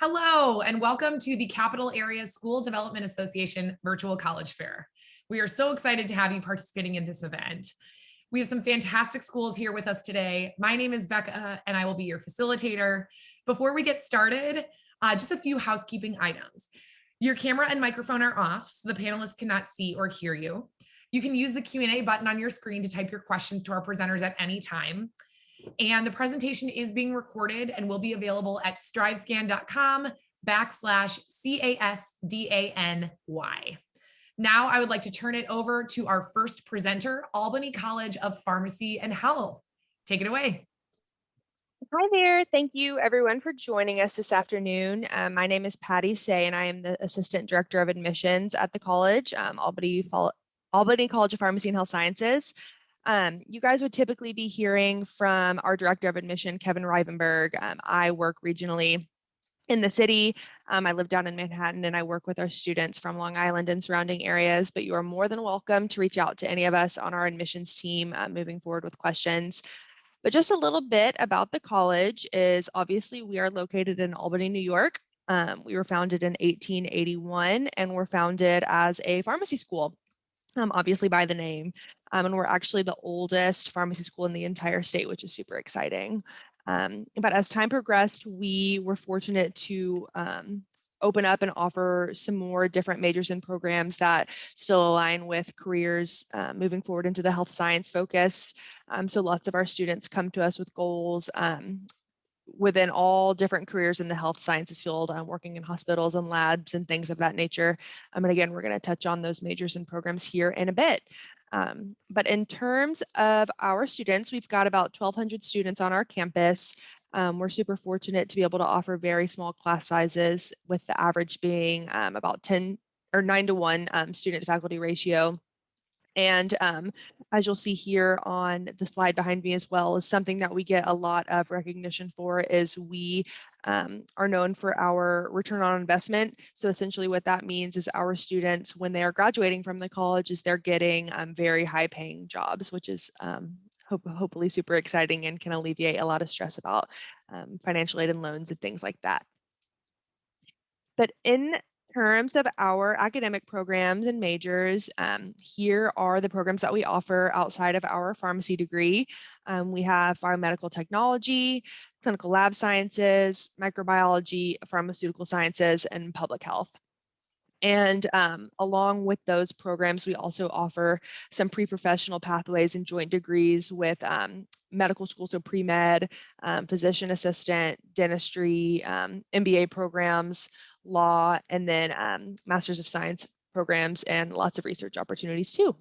Hello, and welcome to the Capital Area School Development Association Virtual College Fair. We are so excited to have you participating in this event. We have some fantastic schools here with us today. My name is Becca, and I will be your facilitator. Before we get started, just a few housekeeping items. Your camera and microphone are off, so the panelists cannot see or hear you. You can use the Q&A button on your screen to type your questions to our presenters at any time. And the presentation is being recorded and will be available at strivescan.com/CASDANY. Now I would like to turn it over to our first presenter, Albany College of Pharmacy and Health. Take it away. Hi there. Thank you everyone for joining us this afternoon. My name is Patty Say, and I am the Assistant Director of Admissions at the college, Albany College of Pharmacy and Health Sciences. You guys would typically be hearing from our Director of Admission, Kevin Rivenberg. I work regionally in the city. I live down in Manhattan, and I work with our students from Long Island and surrounding areas, but you are more than welcome to reach out to any of us on our admissions team moving forward with questions. But just a little bit about the college is obviously we are located in Albany, New York. We were founded in 1881 and we're founded as a pharmacy school, obviously by the name. And we're actually the oldest pharmacy school in the entire state, which is super exciting. But as time progressed, we were fortunate to open up and offer some more different majors and programs that still align with careers moving forward into the health science focused. So lots of our students come to us with goals within all different careers in the health sciences field, working in hospitals and labs and things of that nature. And again, we're going to touch on those majors and programs here in a bit. But in terms of our students, we've got about 1,200 students on our campus. We're super fortunate to be able to offer very small class sizes, with the average being about 10 or 9 to 1 student to faculty ratio. And as you'll see here on the slide behind me as well, is something that we get a lot of recognition for is we are known for our return on investment. So essentially what that means is our students, when they are graduating from the college, is they're getting very high paying jobs, which is hopefully super exciting and can alleviate a lot of stress about financial aid and loans and things like that. But in terms of our academic programs and majors, here are the programs that we offer outside of our pharmacy degree. We have biomedical technology, clinical lab sciences, microbiology, pharmaceutical sciences, and public health. And along with those programs, we also offer some pre-professional pathways and joint degrees with medical school, so pre-med, physician assistant, dentistry, MBA programs, law, and then Masters of Science programs and lots of research opportunities too.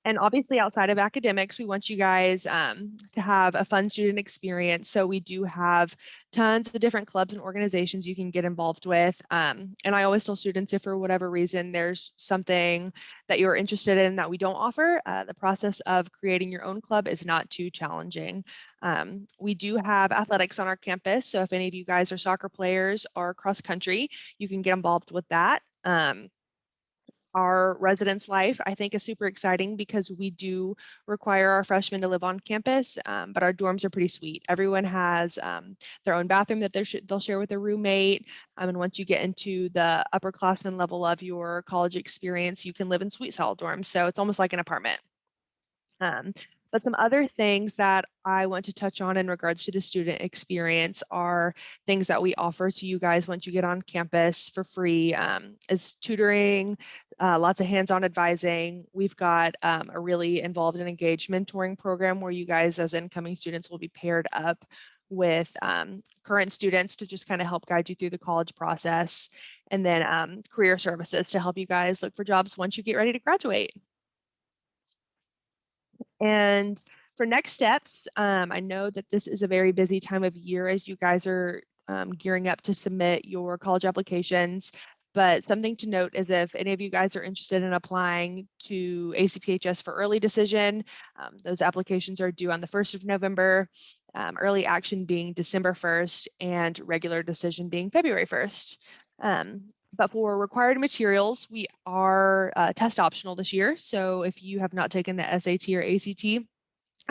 And obviously outside of academics, we want you guys to have a fun student experience. So we do have tons of different clubs and organizations you can get involved with. And I always tell students, if for whatever reason there's something that you're interested in that we don't offer, the process of creating your own club is not too challenging. We do have athletics on our campus. So if any of you guys are soccer players or cross country, you can get involved with that. Our residence life, I think, is super exciting because we do require our freshmen to live on campus, but our dorms are pretty sweet. Everyone has their own bathroom that they'll share with their roommate. And once you get into the upperclassmen level of your college experience, you can live in suite style dorms. So it's almost like an apartment. But some other things that I want to touch on in regards to the student experience are things that we offer to you guys once you get on campus for free, is tutoring, lots of hands-on advising. We've got a really involved and engaged mentoring program where you guys as incoming students will be paired up with current students to just kind of help guide you through the college process, and then career services to help you guys look for jobs once you get ready to graduate. And for next steps, I know that this is a very busy time of year as you guys are gearing up to submit your college applications. But something to note is if any of you guys are interested in applying to ACPHS for early decision, those applications are due on the 1st of November, early action being December 1st, and regular decision being February 1st. But for required materials, we are test optional this year. So if you have not taken the SAT or ACT,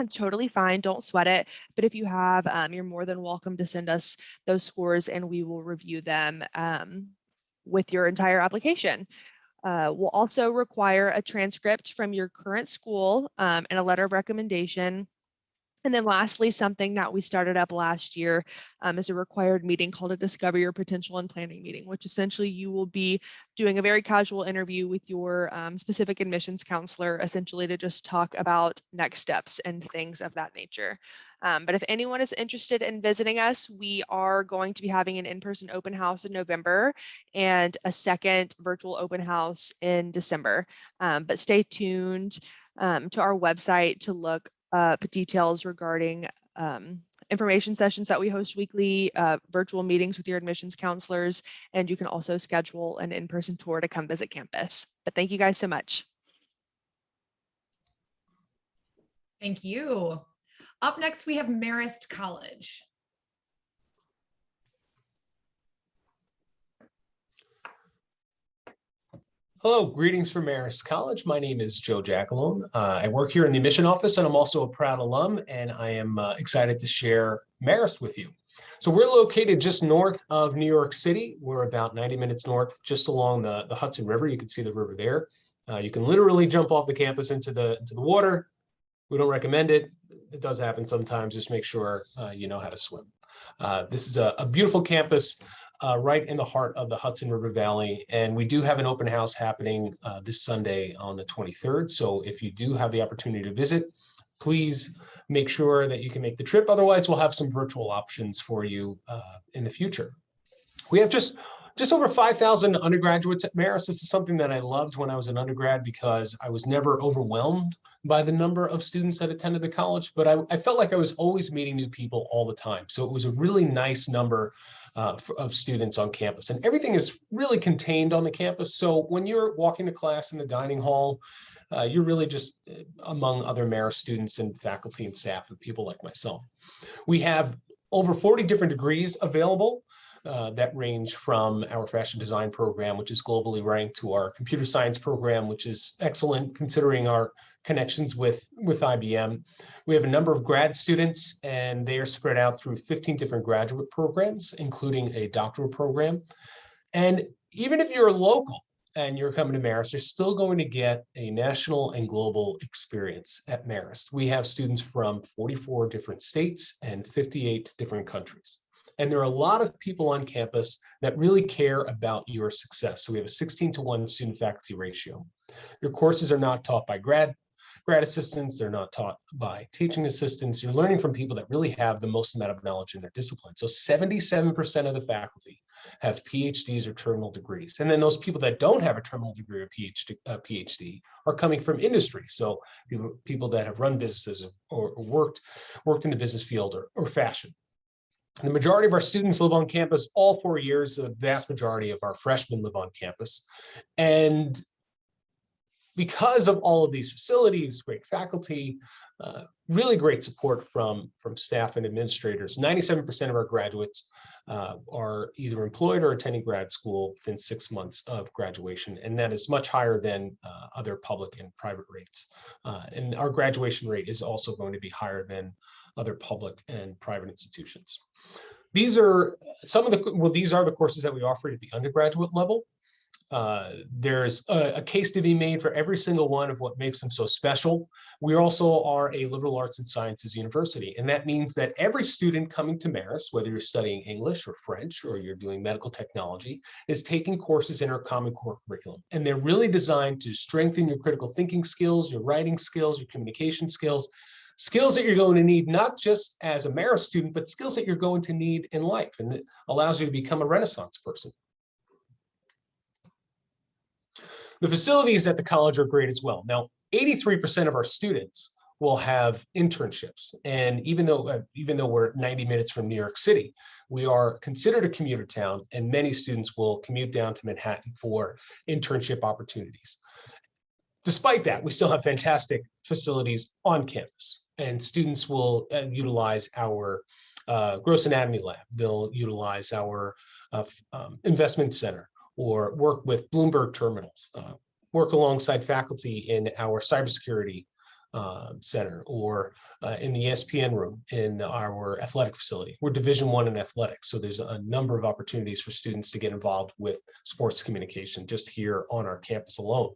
It's totally fine. Don't sweat it. But if you have, you're more than welcome to send us those scores and we will review them with your entire application. We'll also require a transcript from your current school and a letter of recommendation. And then lastly, something that we started up last year is a required meeting called a Discover Your Potential and Planning meeting, which essentially you will be doing a very casual interview with your specific admissions counselor, essentially to just talk about next steps and things of that nature. But if anyone is interested in visiting us, we are going to be having an in-person open house in November and a second virtual open house in December. But stay tuned to our website to look details regarding information sessions that we host weekly, virtual meetings with your admissions counselors, and you can also schedule an in-person tour to come visit campus. But thank you guys so much. Thank you. Up next, we have Marist College. Hello, greetings from Marist College. My name is Joe Jackalone. I work here in the admission office, and I'm also a proud alum, and I am excited to share Marist with you. So we're located just north of New York City. We're about 90 minutes north, just along the Hudson River. You can see the river there. You can literally jump off the campus into the water. We don't recommend it. It does happen sometimes. Just make sure you know how to swim. This is a beautiful campus. Right in the heart of the Hudson River Valley. And we do have an open house happening this Sunday on the 23rd. So if you do have the opportunity to visit, please make sure that you can make the trip. Otherwise, we'll have some virtual options for you in the future. We have just over 5,000 undergraduates at Marist. This is something that I loved when I was an undergrad because I was never overwhelmed by the number of students that attended the college, but I felt like I was always meeting new people all the time. So it was a really nice number of students on campus, and everything is really contained on the campus. So when you're walking to class in the dining hall, you're really just among other Marist students and faculty and staff and people like myself. We have over 40 different degrees available that range from our fashion design program, which is globally ranked, to our computer science program, which is excellent considering our connections with IBM. We have a number of grad students, and they are spread out through 15 different graduate programs, including a doctoral program. And even if you're local and you're coming to Marist, you're still going to get a national and global experience at Marist. We have students from 44 different states and 58 different countries. And there are a lot of people on campus that really care about your success. So we have a 16-to-1 student-faculty ratio. Your courses are not taught by grad assistants. They're not taught by teaching assistants. You're learning from people that really have the most amount of knowledge in their discipline. So 77% of the faculty have PhDs or terminal degrees. And then those people that don't have a terminal degree or PhD are coming from industry. So people that have run businesses or worked in the business field or fashion. The majority of our students live on campus all 4 years. The vast majority of our freshmen live on campus. And because of all of these facilities, great faculty, really great support from staff and administrators, 97% of our graduates are either employed or attending grad school within 6 months of graduation. And that is much higher than other public and private rates. And our graduation rate is also going to be higher than other public and private institutions. These are the courses that we offer at the undergraduate level. There's a case to be made for every single one of what makes them so special. We also are a liberal arts and sciences university, and that means that every student coming to Marist, whether you're studying English or French or you're doing medical technology, is taking courses in our Common Core curriculum. And they're really designed to strengthen your critical thinking skills, your writing skills, your communication skills, skills that you're going to need not just as a Marist student, but skills that you're going to need in life, and it allows you to become a Renaissance person. The facilities at the college are great as well. Now, 83% of our students will have internships, and even though we're 90 minutes from New York City, we are considered a commuter town, and many students will commute down to Manhattan for internship opportunities. Despite that, we still have fantastic facilities on campus, and students will utilize our gross anatomy lab. They'll utilize our investment center, or work with Bloomberg terminals, work alongside faculty in our cybersecurity Center, or in the ESPN room in our athletic facility. We're Division I in athletics, so there's a number of opportunities for students to get involved with sports communication just here on our campus alone.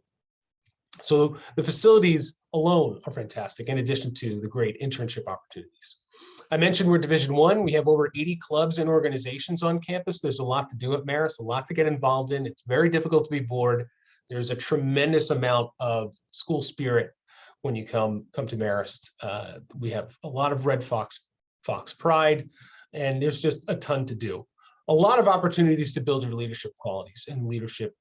So the facilities alone are fantastic, in addition to the great internship opportunities. I mentioned we're Division I. We have over 80 clubs and organizations on campus. There's a lot to do at Marist, a lot to get involved in. It's very difficult to be bored. There's a tremendous amount of school spirit when you come to Marist. We have a lot of Red Fox pride, and there's just a ton to do. A lot of opportunities to build your leadership qualities and leadership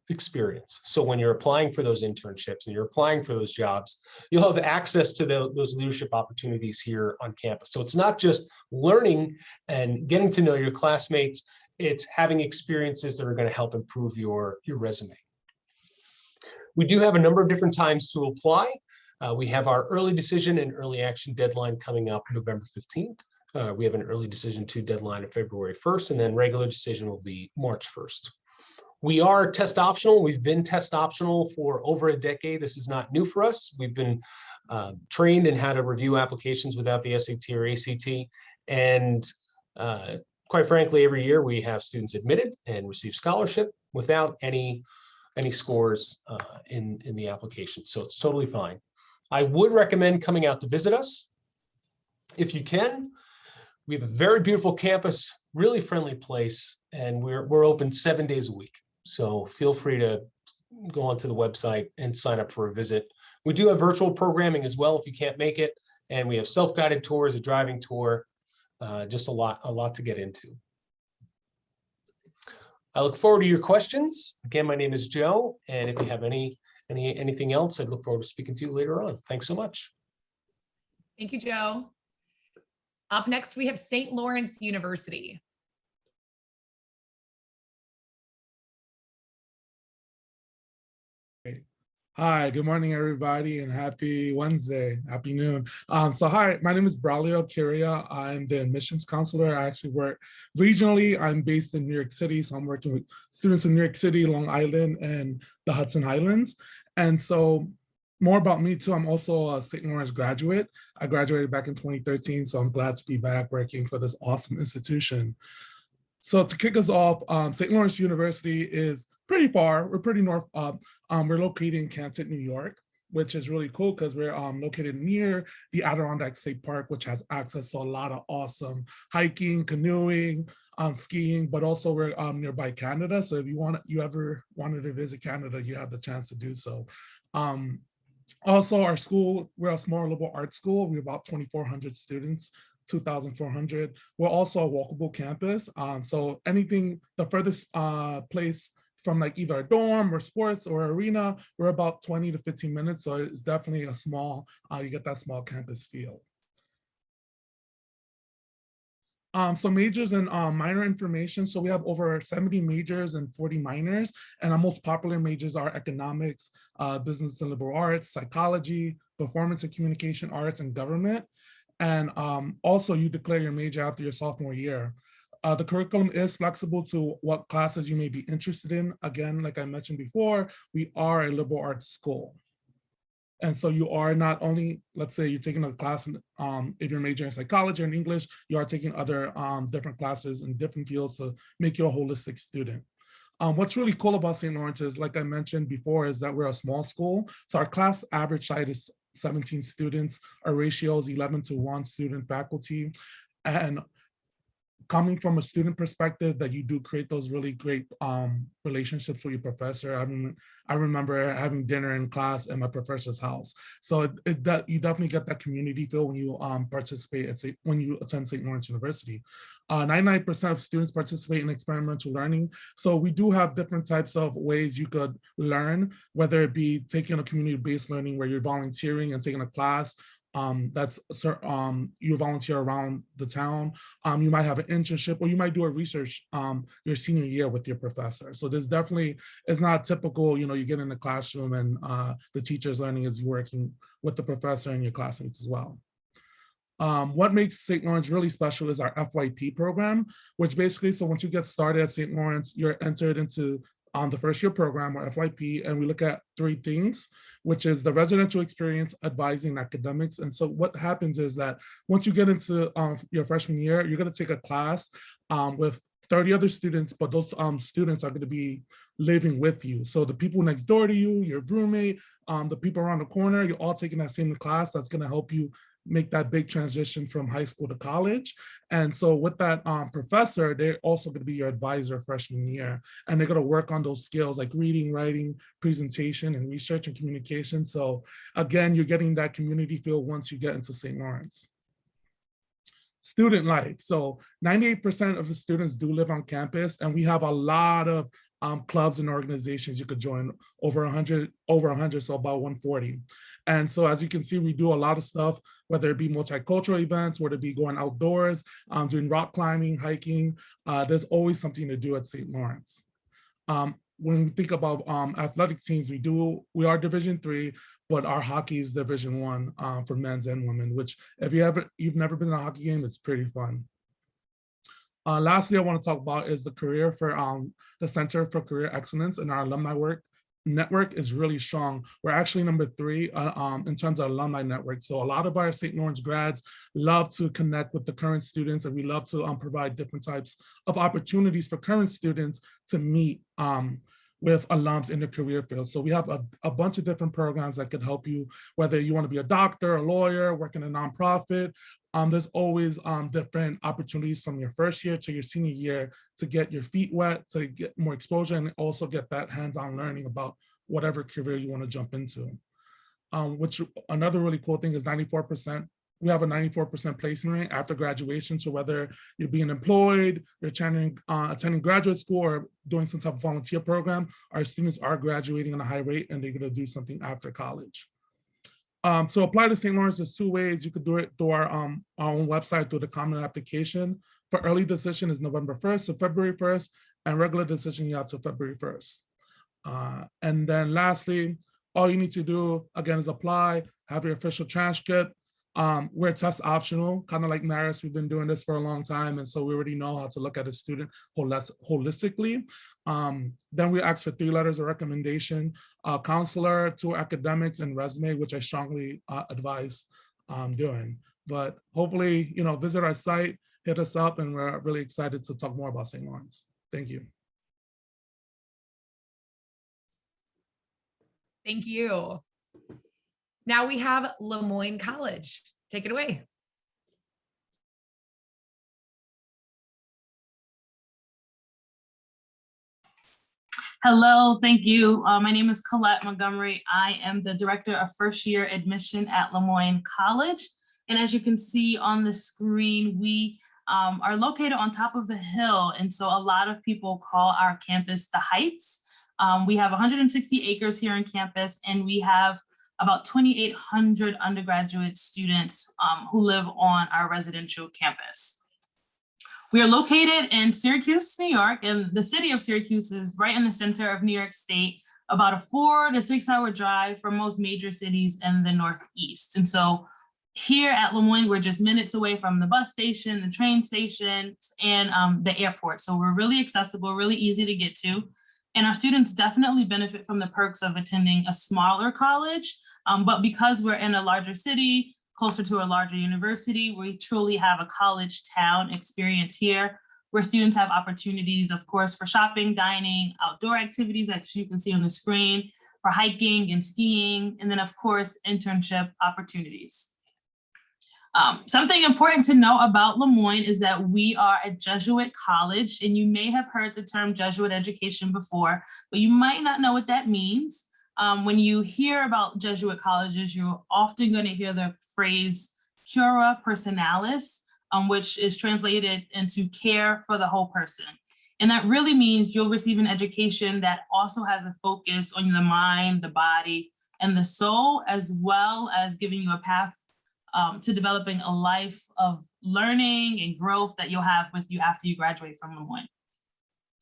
experience. So when you're applying for those internships and you're applying for those jobs, you'll have access to those leadership opportunities here on campus. So it's not just learning and getting to know your classmates, it's having experiences that are going to help improve your resume. We do have a number of different times to apply. We have our early decision and early action deadline coming up November 15th. We have an early decision 2 deadline of February 1st, and then regular decision will be March 1st. We are test optional. We've been test optional for over a decade. This is not new for us. We've been trained in how to review applications without the SAT or ACT. And quite frankly, every year we have students admitted and receive scholarship without any scores in the application. So it's totally fine. I would recommend coming out to visit us if you can. We have a very beautiful campus, really friendly place, and we're open 7 days a week. So feel free to go onto the website and sign up for a visit. We do have virtual programming as well if you can't make it, and we have self-guided tours, a driving tour, just a lot to get into. I look forward to your questions. Again, my name is Joe, and if you have anything else, I'd look forward to speaking to you later on. Thanks so much. Thank you, Joe. Up next, we have St. Lawrence University. Hi, good morning, everybody, and happy Wednesday, happy noon. Hi, my name is Braulio Curia. I'm the admissions counselor. I actually work regionally. I'm based in New York City, so I'm working with students in New York City, Long Island, and the Hudson Highlands. And so more about me too, I'm also a St. Lawrence graduate. I graduated back in 2013, so I'm glad to be back working for this awesome institution. So to kick us off, St. Lawrence University is pretty far. We're pretty north up. We're located in Canton, New York, which is really cool because we're located near the Adirondack State Park, which has access to a lot of awesome hiking, canoeing, skiing, but also we're nearby Canada. So if you ever wanted to visit Canada, you have the chance to do so. Also, our school, we're a small liberal arts school. We're about 2,400 students, 2,400. We're also a walkable campus. So anything, the furthest place from like either a dorm or sports or arena, we're about 20 to 15 minutes. So it's definitely a small, you get that small campus feel. So majors and minor information. So we have over 70 majors and 40 minors, and our most popular majors are economics, business and liberal arts, psychology, performance and communication arts, and government. And also you declare your major after your sophomore year. The curriculum is flexible to what classes you may be interested in. Again, like I mentioned before, we are a liberal arts school. And so you are not only, let's say you're taking a class, if you're majoring in psychology or in English, you are taking other different classes in different fields to make you a holistic student. What's really cool about St. Lawrence is, like I mentioned before, is that we're a small school. So our class average size is 17 students. Our ratio is 11:1 student faculty. And coming from a student perspective, that you do create those really great relationships with your professor. I remember having dinner in class at my professor's house. So you definitely get that community feel when you participate when you attend St. Lawrence University. 99% of students participate in experimental learning. So we do have different types of ways you could learn, whether it be taking a community-based learning where you're volunteering and taking a class, you volunteer around the town. You might have an internship, or you might do a research your senior year with your professor. So there's definitely, it's not typical, you get in the classroom and the teacher's learning is you working with the professor and your classmates as well. What makes St. Lawrence really special is our FYP program, which basically, so once you get started at St. Lawrence, you're entered into on the first year program, or FYP, and we look at 3 things, which is the residential experience, advising, academics. And so what happens is that once you get into your freshman year, you're going to take a class with 30 other students, but those students are going to be living with you. So the people next door to you, your roommate, the people around the corner, you're all taking that same class. That's going to help you make that big transition from high school to college. And so with that professor, they're also going to be your advisor freshman year. And they're going to work on those skills like reading, writing, presentation, and research and communication. So again, you're getting that community feel once you get into St. Lawrence. Student life. So 98% of the students do live on campus, and we have a lot of clubs and organizations you could join, over 100, so about 140. And so as you can see, we do a lot of stuff, whether it be multicultural events, whether it be going outdoors, doing rock climbing, hiking. There's always something to do at St. Lawrence. When we think about athletic teams, we are Division III, but our hockey is Division I for men's and women, which if you've never been to a hockey game, it's pretty fun. Lastly, I want to talk about is the career for the Center for Career Excellence, and our alumni network is really strong. We're actually number 3 in terms of alumni network. So a lot of our St. Lawrence grads love to connect with the current students, and we love to provide different types of opportunities for current students to meet with alums in the career field. So we have a bunch of different programs that could help you, whether you want to be a doctor, a lawyer, work in a nonprofit. There's always different opportunities from your first year to your senior year to get your feet wet, to get more exposure, and also get that hands-on learning about whatever career you want to jump into. Which another really cool thing is 94%. We have a 94% placement rate after graduation. So whether you're being employed, you're attending graduate school, or doing some type of volunteer program, our students are graduating on a high rate, and they're going to do something after college. So apply to St. Lawrence, there's 2 ways. You could do it through our own website, through the common application. For early decision is November 1st to February 1st, and regular decision you have to February 1st. And then lastly, all you need to do, again, is apply, have your official transcript. We're test optional, kind of like Marist. We've been doing this for a long time, and so we already know how to look at a student holistically. Then we ask for 3 letters of recommendation, counselor, 2 academics, and resume, which I strongly advise doing. But hopefully, visit our site, hit us up, and we're really excited to talk more about St. Lawrence. Thank you. Thank you. Now we have LeMoyne College. Take it away. Hello, thank you. My name is Colette Montgomery. I am the Director of First Year Admission at LeMoyne College. And as you can see on the screen, we are located on top of a hill. And so a lot of people call our campus the Heights. We have 160 acres here on campus, and we have about 2,800 undergraduate students who live on our residential campus. We are located in Syracuse, New York, and the city of Syracuse is right in the center of New York State, about a 4 to 6 hour drive from most major cities in the Northeast. And so here at LeMoyne, we're just minutes away from the bus station, the train stations, and the airport. So we're really accessible, really easy to get to. And our students definitely benefit from the perks of attending a smaller college. But because we're in a larger city, closer to a larger university, we truly have a college town experience here, where students have opportunities, of course, for shopping, dining, outdoor activities, as you can see on the screen, for hiking and skiing, and then, of course, internship opportunities. Something important to know about LeMoyne is that we are a Jesuit college, and you may have heard the term Jesuit education before, but you might not know what that means. When you hear about Jesuit colleges, you're often going to hear the phrase cura personalis, which is translated into care for the whole person. And that really means you'll receive an education that also has a focus on the mind, the body, and the soul, as well as giving you a path to developing a life of learning and growth that you'll have with you after you graduate from LeMoyne.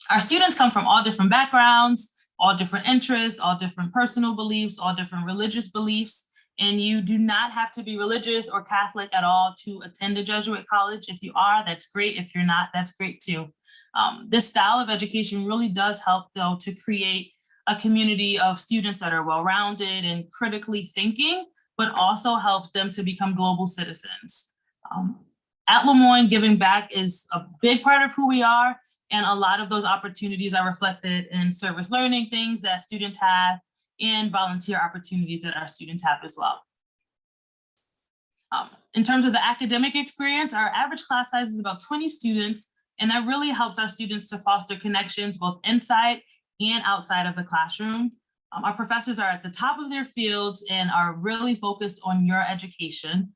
Our students come from all different backgrounds, all different interests, all different personal beliefs, all different religious beliefs. And you do not have to be religious or Catholic at all to attend a Jesuit college. If you are, that's great. If you're not, that's great too. This style of education really does help, though, to create a community of students that are well-rounded and critically thinking, but also helps them to become global citizens. At LeMoyne, giving back is a big part of who we are, and a lot of those opportunities are reflected in service learning things that students have and volunteer opportunities that our students have as well. In terms of the academic experience, our average class size is about 20 students, and that really helps our students to foster connections both inside and outside of the classroom. Our professors are at the top of their fields and are really focused on your education.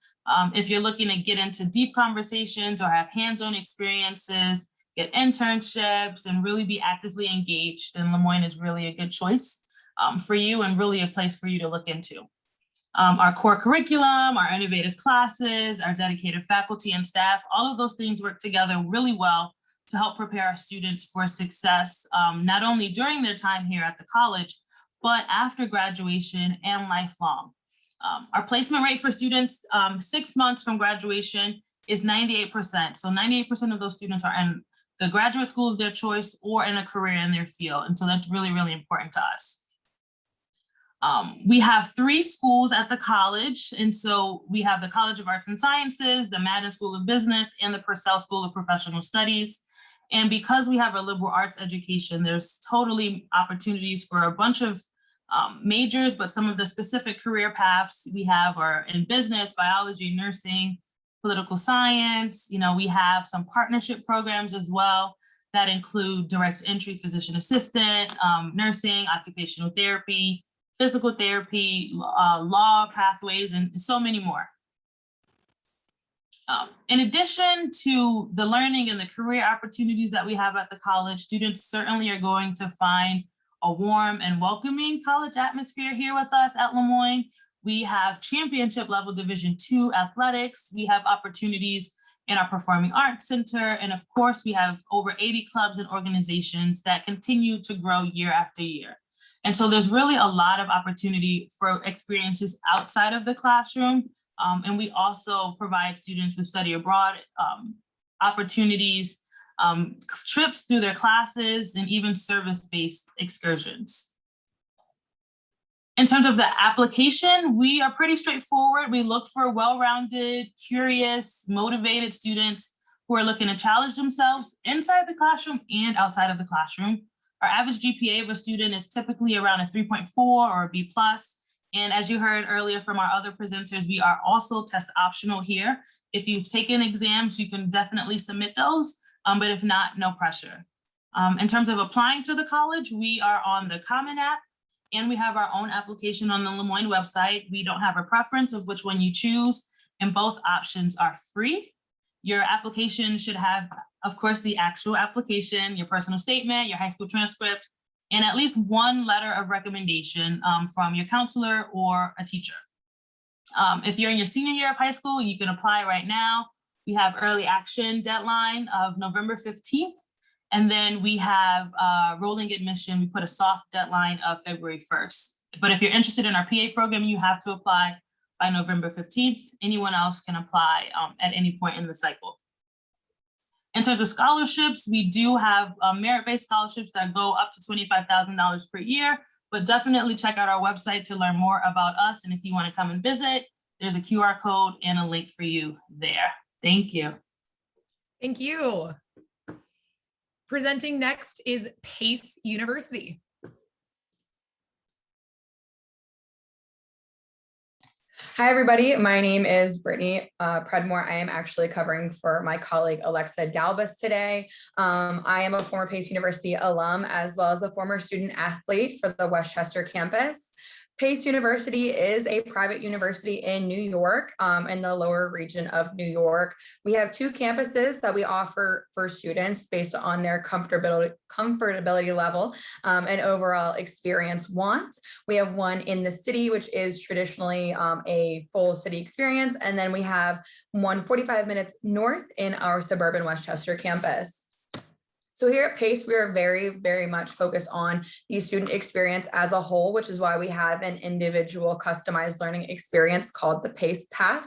If you're looking to get into deep conversations or have hands-on experiences, get internships, and really be actively engaged, then LeMoyne is really a good choice for you and really a place for you to look into. Our core curriculum, our innovative classes, our dedicated faculty and staff, all of those things work together really well to help prepare our students for success, not only during their time here at the college, but after graduation and lifelong. Our placement rate for students 6 months from graduation is 98%. So 98% of those students are in the graduate school of their choice or in a career in their field. And so that's really, really important to us. We have 3 schools at the college. And so we have the College of Arts and Sciences, the Madden School of Business, and the Purcell School of Professional Studies. And because we have a liberal arts education, there's totally opportunities for a bunch of majors, but some of the specific career paths we have are in business, biology, nursing, political science. You know, we have some partnership programs as well that include direct entry physician assistant, nursing, occupational therapy, physical therapy, law pathways, and so many more. In addition to the learning and the career opportunities that we have at the college, students certainly are going to find a warm and welcoming college atmosphere here with us at LeMoyne. We have championship level Division II athletics. We have opportunities in our Performing Arts Center. And of course, we have over 80 clubs and organizations that continue to grow year after year. And so there's really a lot of opportunity for experiences outside of the classroom. And we also provide students with study abroad opportunities, trips through their classes, and even service-based excursions. In terms of the application, we are pretty straightforward. We look for well-rounded, curious, motivated students who are looking to challenge themselves inside the classroom and outside of the classroom. Our average GPA of a student is typically around a 3.4 or a B+. And as you heard earlier from our other presenters, we are also test optional here. If you've taken exams, you can definitely submit those, but if not, no pressure. In terms of applying to the college, we are on the Common App, and we have our own application on the LeMoyne website. We don't have a preference of which one you choose, and both options are free. Your application should have, of course, the actual application, your personal statement, your high school transcript, and at least one letter of recommendation from your counselor or a teacher. If you're in your senior year of high school, you can apply right now. We have early action deadline of November 15th. And then we have rolling admission. We put a soft deadline of February 1st. But if you're interested in our PA program, you have to apply by November 15th. Anyone else can apply at any point in the cycle. In terms of scholarships, we do have merit-based scholarships that go up to $25,000 per year, but definitely check out our website to learn more about us. And if you want to come and visit, there's a QR code and a link for you there. Thank you. Thank you. Presenting next is Pace University. Hi, everybody. My name is Brittany Predmore. I am actually covering for my colleague Alexa Dalbus today. I am a former Pace University alum, as well as a former student athlete for the Westchester campus. Pace University is a private university in New York, in the lower region of New York. We have 2 campuses that we offer for students based on their comfortability level and overall experience want. We have one in the city, which is traditionally a full city experience. And then we have one 45 minutes north in our suburban Westchester campus. So here at PACE, we are very, very much focused on the student experience as a whole, which is why we have an individual customized learning experience called the PACE Path.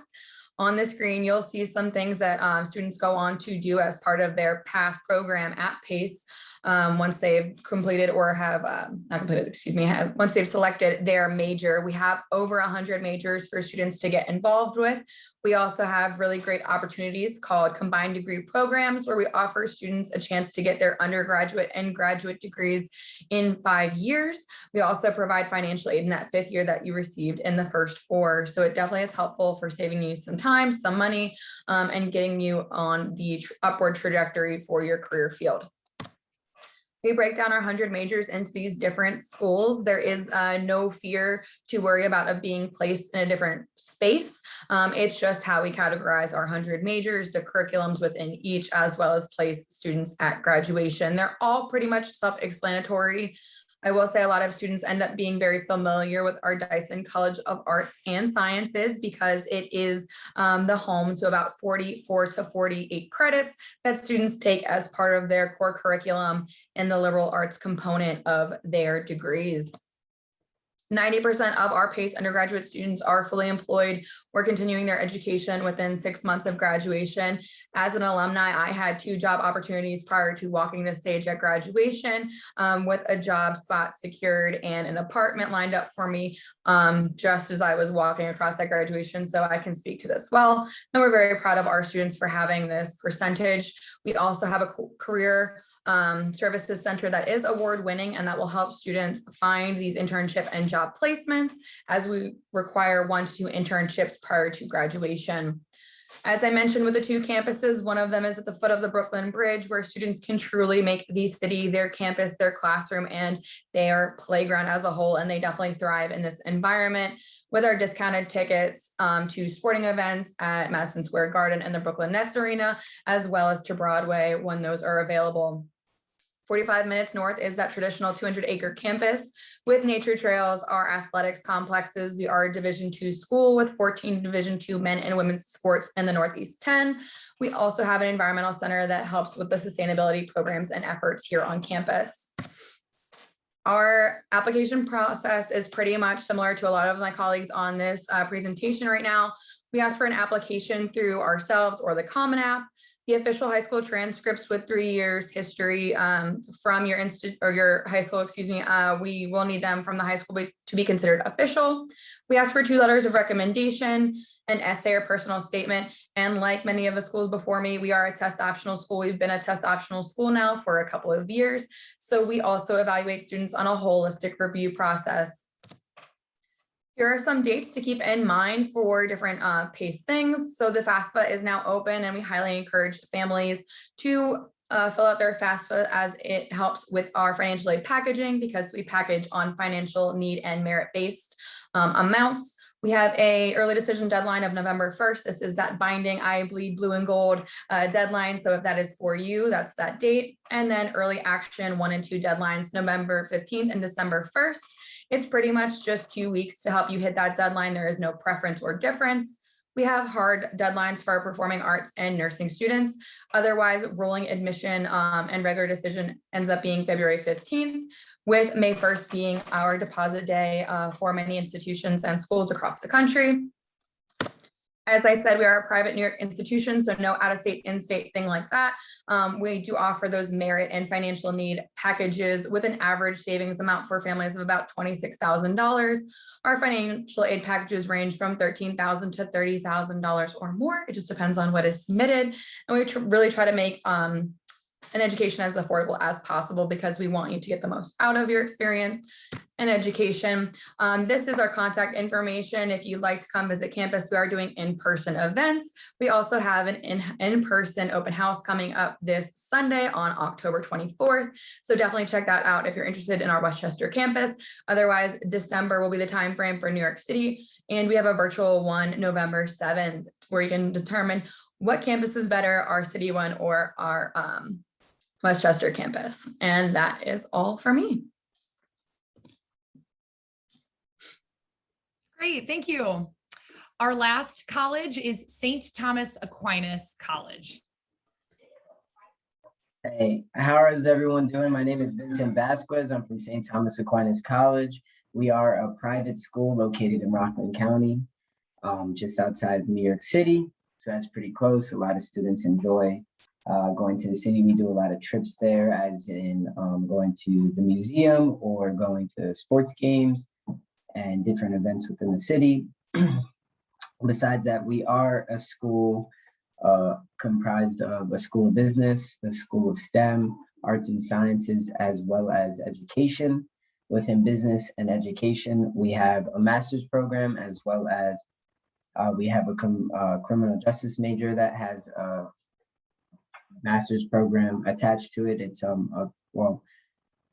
On the screen, you'll see some things that students go on to do as part of their PATH program at PACE. Once they've completed or have not completed, excuse me, once they've selected their major. We have over 100 majors for students to get involved with. We also have really great opportunities called combined degree programs, where we offer students a chance to get their undergraduate and graduate degrees in 5 years. We also provide financial aid in that 5th year that you received in the first 4. So it definitely is helpful for saving you some time, some money, and getting you on the upward trajectory for your career field. We break down our 100 majors into these different schools. There is no fear to worry about of being placed in a different space. It's just how we categorize our 100 majors, the curriculums within each, as well as place students at graduation. They're all pretty much self-explanatory. I will say a lot of students end up being very familiar with our Dyson College of Arts and Sciences because it is the home to about 44 to 48 credits that students take as part of their core curriculum in the liberal arts component of their degrees. 90% of our PACE undergraduate students are fully employed or continuing their education within 6 months of graduation. As an alumni, I had 2 job opportunities prior to walking the stage at graduation, with a job spot secured and an apartment lined up for me just as I was walking across that graduation. So I can speak to this well. And we're very proud of our students for having this percentage. We also have a career services center that is award winning, and that will help students find these internship and job placements, as we require 1 to 2 internships prior to graduation. As I mentioned, with the 2 campuses, one of them is at the foot of the Brooklyn Bridge, where students can truly make the city their campus, their classroom, and their playground as a whole, and they definitely thrive in this environment with our discounted tickets to sporting events at Madison Square Garden and the Brooklyn Nets Arena, as well as to Broadway when those are available. 45 minutes north is that traditional 200-acre campus with nature trails, our athletics complexes. We are a Division II school with 14 Division II men and women's sports in the Northeast 10. We also have an environmental center that helps with the sustainability programs and efforts here on campus. Our application process is pretty much similar to a lot of my colleagues on this presentation right now. We ask for an application through ourselves or the Common App. The official high school transcripts with 3 years history from your high school, excuse me, we will need them from the high school to be considered official. We ask for 2 letters of recommendation, an essay or personal statement. And like many of the schools before me, we are a test optional school. We've been a test optional school now for a couple of years. So we also evaluate students on a holistic review process. Here are some dates to keep in mind for different PACE things. So the FAFSA is now open, and we highly encourage families to fill out their FAFSA, as it helps with our financial aid packaging, because we package on financial need and merit-based amounts. We have a early decision deadline of November 1st. This is that binding I bleed blue and gold deadline. So if that is for you, that's that date. And then early action 1 and 2 deadlines, November 15th and December 1st. It's pretty much just 2 weeks to help you hit that deadline. There is no preference or difference. We have hard deadlines for our performing arts and nursing students. Otherwise, rolling admission and regular decision ends up being February 15th, with May 1st being our deposit day for many institutions and schools across the country. As I said, we are a private New York institution, so no out-of-state, in-state thing like that. We do offer those merit and financial need packages with an average savings amount for families of about $26,000. Our financial aid packages range from $13,000 to $30,000 or more. It just depends on what is submitted. And we really try to make an education as affordable as possible, because we want you to get the most out of your experience and education. This is our contact information. If you'd like to come visit campus, we are doing in-person events. We also have an in-person open house coming up this Sunday on October 24th. So definitely check that out if you're interested in our Westchester campus. Otherwise, December will be the time frame for New York City. And we have a virtual one November 7th, where you can determine what campus is better, our city one or our Westchester campus. And that is all for me. Great, thank you. Our last college is St. Thomas Aquinas College. Hey, how is everyone doing? My name is Vincent Vasquez. I'm from St. Thomas Aquinas College. We are a private school located in Rockland County, just outside of New York City. So that's pretty close. A lot of students enjoy going to the city. We do a lot of trips there, as in going to the museum or going to sports games and different events within the city. Besides that, we are a school comprised of a school of business, a school of STEM, arts and sciences, as well as education. Within business and education, we have a master's program, as well as we have a criminal justice major that has a master's program attached to it. It's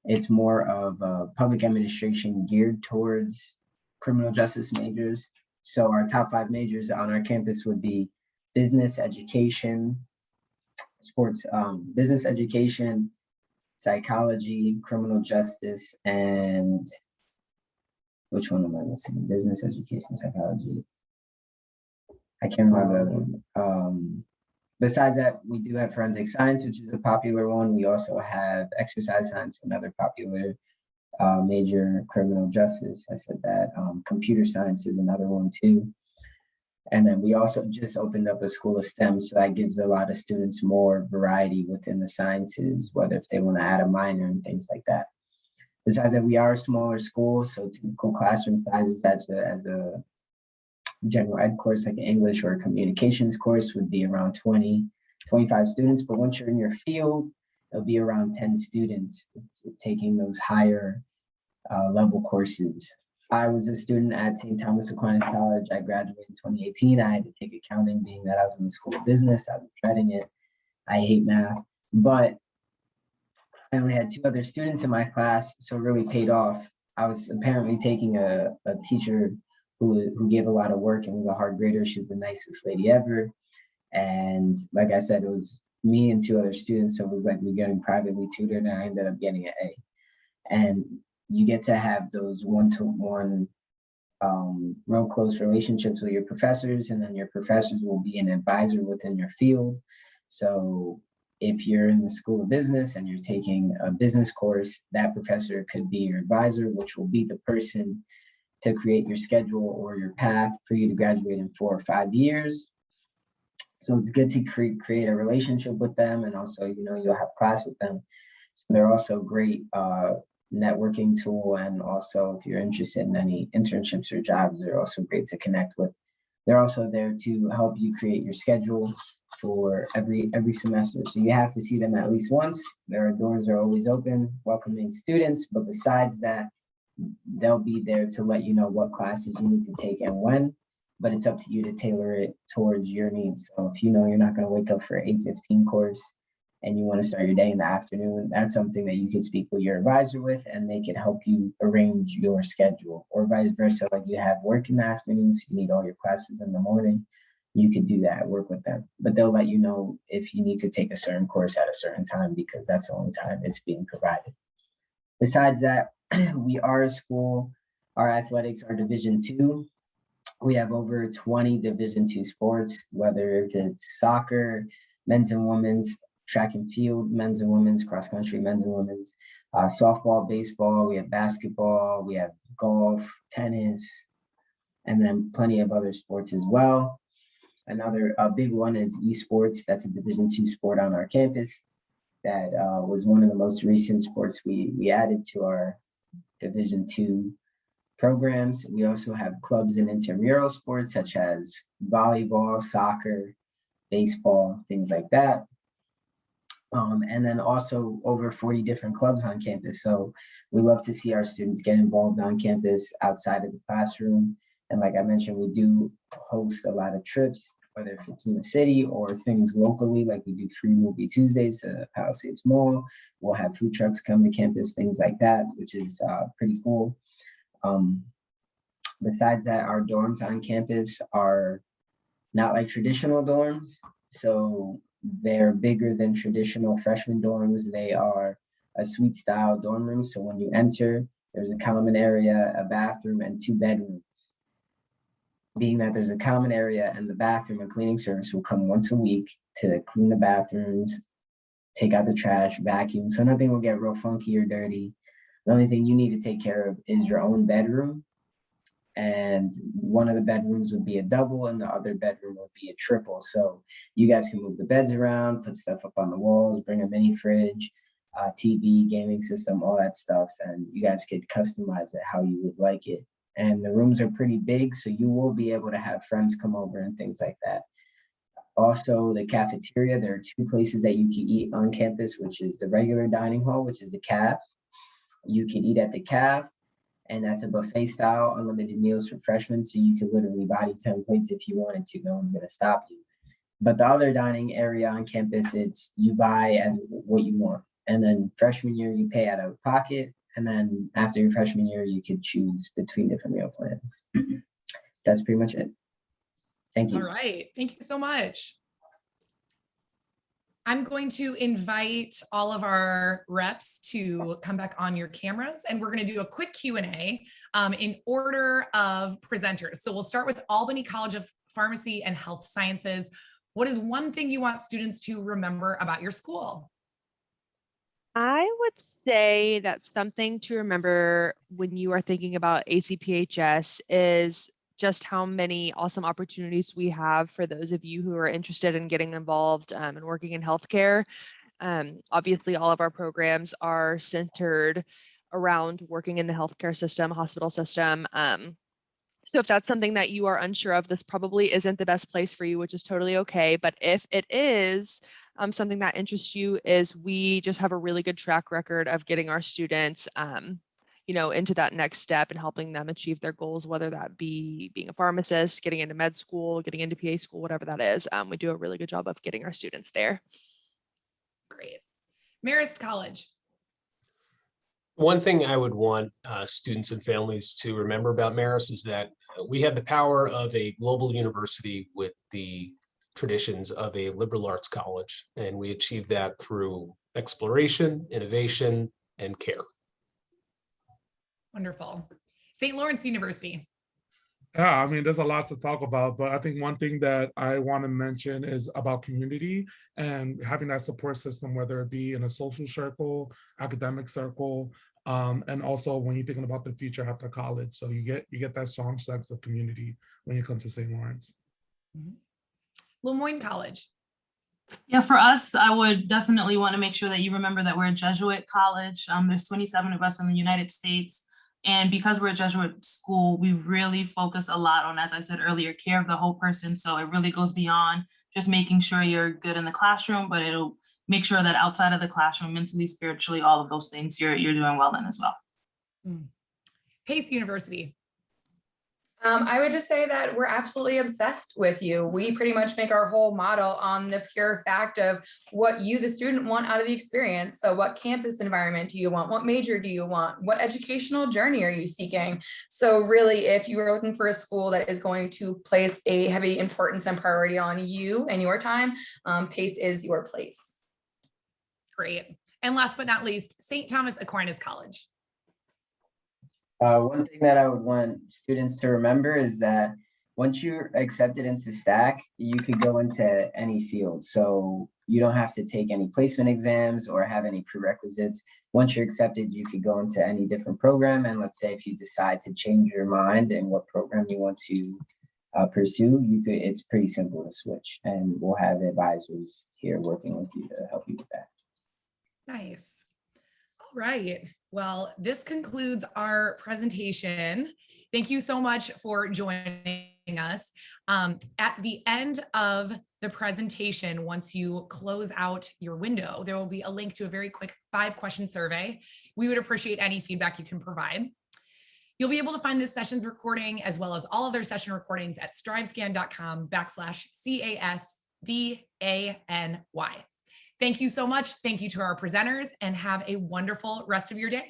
it's more of a public administration geared towards criminal justice majors. So our top 5 majors on our campus would be business education, business education, psychology, criminal justice, and which one am I missing? Business education, psychology. I can't remember the other one. Besides that, we do have forensic science, which is a popular one. We also have exercise science, another popular major, criminal justice. I said that. Computer science is another one too. And then we also just opened up a school of STEM, so that gives a lot of students more variety within the sciences, whether if they want to add a minor and things like that. Besides that, we are a smaller school, so typical classroom sizes as a general ed course, like an English or a communications course, would be around 20, 25 students. But once you're in your field, it'll be around 10 students taking those higher level courses. I was a student at St. Thomas Aquinas College. I graduated in 2018. I had to take accounting, being that I was in the school of business. I was dreading it. I hate math, but I only had 2 other students in my class, so it really paid off. I was apparently taking a teacher who gave a lot of work and was a hard grader. She was the nicest lady ever. And like I said, it was me and 2 other students, so it was like we getting privately tutored, and I ended up getting an A. And you get to have those one-to-one real close relationships with your professors, and then your professors will be an advisor within your field. So if you're in the school of business and you're taking a business course, that professor could be your advisor, which will be the person to create your schedule or your path for you to graduate in 4 or 5 years. So it's good to create a relationship with them, and also, you'll have class with them. So they're also great networking tool, and also if you're interested in any internships or jobs, they're also great to connect with. They're also there to help you create your schedule for every semester. So you have to see them at least once. Their doors are always open, welcoming students, but besides that, they'll be there to let you know what classes you need to take and when, but it's up to you to tailor it towards your needs. So if you know you're not going to wake up for an 8:15 course and you want to start your day in the afternoon, that's something that you can speak with your advisor with, and they can help you arrange your schedule, or vice versa. Like you have work in the afternoons, you need all your classes in the morning, you can do that, work with them. But they'll let you know if you need to take a certain course at a certain time, because that's the only time it's being provided. Besides that, we are a school, our athletics are Division II. We have over 20 Division II sports, whether it's soccer, men's and women's, track and field, men's and women's, cross country, men's and women's, softball, baseball, we have basketball, we have golf, tennis, and then plenty of other sports as well. Another big one is esports. That's a Division II sport on our campus. That was one of the most recent sports we added to our Division II programs. We also have clubs in intramural sports such as volleyball, soccer, baseball, things like that. And then also over 40 different clubs on campus. So we love to see our students get involved on campus outside of the classroom. And like I mentioned, we do host a lot of trips, whether if it's in the city or things locally, like we do free movie Tuesdays at Palisades Mall. We'll have food trucks come to campus, things like that, which is pretty cool. Besides that, our dorms on campus are not like traditional dorms. So they're bigger than traditional freshman dorms. They are a suite style dorm room. So when you enter, there's a common area, a bathroom, and 2 bedrooms. Being that there's a common area and the bathroom, a cleaning service will come once a week to clean the bathrooms, take out the trash, vacuum. So nothing will get real funky or dirty. The only thing you need to take care of is your own bedroom. And one of the bedrooms would be a double and the other bedroom would be a triple. So you guys can move the beds around, put stuff up on the walls, bring a mini fridge, TV, gaming system, all that stuff. And you guys could customize it how you would like it. And the rooms are pretty big, so you will be able to have friends come over and things like that. Also, the cafeteria, there are two places that you can eat on campus, which is the regular dining hall, which is the CAF. You can eat at the CAF, and that's a buffet style, unlimited meals for freshmen. So you can literally body 10 plates if you wanted to, no one's gonna stop you. But the other dining area on campus, it's you buy as what you want. And then freshman year, you pay out of pocket. And then after your freshman year, you could choose between different meal plans. That's pretty much it. Thank you. All right. Thank you so much. I'm going to invite all of our reps to come back on your cameras, and we're going to do a quick Q&A in order of presenters. So we'll start with Albany College of Pharmacy and Health Sciences. What is one thing you want students to remember about your school? I would say that something to remember when you are thinking about ACPHS is just how many awesome opportunities we have for those of you who are interested in getting involved and working in healthcare. Obviously, all of our programs are centered around working in the healthcare system, hospital system. So if that's something that you are unsure of, this probably isn't the best place for you, which is totally okay. But if it is something that interests you, is we just have a really good track record of getting our students into that next step and helping them achieve their goals, whether that be being a pharmacist, getting into med school, getting into PA school, whatever that is. We do a really good job of getting our students there. Great. Marist College. One thing I would want students and families to remember about Marist is that we have the power of a global university with the traditions of a liberal arts college, and we achieve that through exploration, innovation, and care. Wonderful. St. Lawrence University. Yeah, I mean, there's a lot to talk about, but I think one thing that I want to mention is about community and having that support system, whether it be in a social circle, academic circle, and also when you're thinking about the future after college. So you get that strong sense of community when you come to St. Lawrence. LeMoyne College. Yeah, for us, I would definitely want to make sure that you remember that we're a Jesuit college. There's 27 of us in the United States. And because we're a Jesuit school, we really focus a lot on, as I said earlier, care of the whole person. So it really goes beyond just making sure you're good in the classroom, but it'll make sure that outside of the classroom, mentally, spiritually, all of those things, you're doing well in as well. Pace University. I would just say that we're absolutely obsessed with you. We pretty much make our whole model on the pure fact of what you, the student, want out of the experience. So what campus environment do you want? What major do you want? What educational journey are you seeking? So really, if you are looking for a school that is going to place a heavy importance and priority on you and your time, Pace is your place. Great. And last but not least, St. Thomas Aquinas College. One thing that I would want students to remember is that once you're accepted into STAC, you could go into any field. So you don't have to take any placement exams or have any prerequisites. Once you're accepted, you could go into any different program. And let's say if you decide to change your mind and what program you want to pursue, it's pretty simple to switch. And we'll have advisors here working with you to help you with that. Nice. All right. Well, this concludes our presentation. Thank you so much for joining us. At the end of the presentation, once you close out your window, there will be a link to a very quick 5-question survey. We would appreciate any feedback you can provide. You'll be able to find this session's recording as well as all other session recordings at strivescan.com/CASDANY. Thank you so much. Thank you to our presenters, and have a wonderful rest of your day.